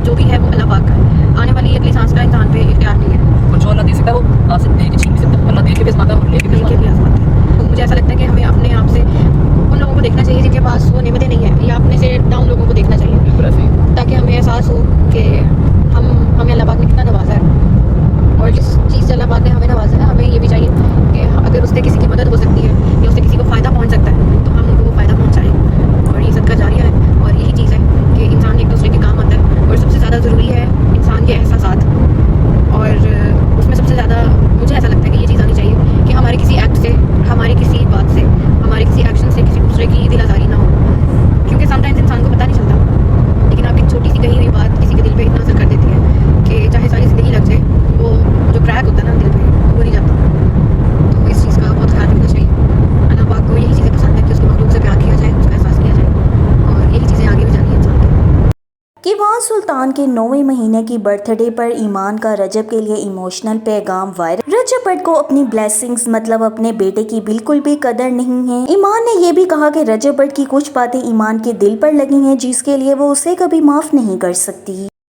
जो भी है वो अल्लाह पाक का है। आने वाली अगली सांस का इंसान पे इख्तियार नहीं है, और जो अल्लाह दे सकता है वो आपसे दे के छीन नहीं सकता। अल्लाह दे के भी आजमाता है और लेके भी लेके भी आजमाता है। आजमाता है। तो मुझे ऐसा लगता है कि हमें अपने आप से उन लोगों को देखना चाहिए जिनके पास वो नेमतें नहीं है, या अपने से डाउन लोगों को देखना चाहिए, बिल्कुल ऐसे ही। ताकि हमें एहसास हो कि हमें अल्लाह पाक ने कितना नवाजा है, और जिस चीज़ से अल्लाह पाक ने हमें नवाजा है, हमें ये भी चाहिए कि अगर उससे किसी की मदद हो सकती है या उससे किसी को फ़ायदा पहुंच सकता है तो हम उनको वो फ़ायदा पहुंचाएं। और ये सदका जारिया है, और यही चीज़ है कि इंसान एक दूसरे के काम आता है। और सबसे ज़्यादा ज़रूरी है इंसान के एहसासात, और उसमें सबसे ज़्यादा मुझे ऐसा लगता है कि ये चीज़ आनी चाहिए कि हमारे किसी एक्ट से, हमारी किसी बात से, हमारे किसी एक्शन से किसी दूसरे की दिल आज़ारी ना हो। क्योंकि समटाइम्स इंसान को पता नहीं चलता, लेकिन आपकी छोटी सी कही हुई बात किसी के दिल पे इतना असर कर देती है कि चाहे सारी ज़िंदगी लग जाए, वो जो क्रैक होता है ना दिल पे, वो नहीं जाता। तो इस चीज़ का बहुत ख्याल रखना चाहिए। अल्लाह पाक को यही चीज़ें पसंद है कि उसकी मखलूक से प्यार किया जाए, उसका एहसास किया जाए, और यही चीज़ें आगे भी जानी है इंसान को। कीवान सुल्तान के 9वें महीने की बर्थडे पर ईमान का रजब के लिए इमोशनल पैगाम वायरल। रजब भट्ट को अपनी ब्लेसिंग्स मतलब अपने बेटे की बिल्कुल भी कदर नहीं है। ईमान ने ये भी कहा कि रजब भट्ट की कुछ बातें ईमान के दिल पर लगी हैं जिसके लिए वो उसे कभी माफ नहीं कर सकती।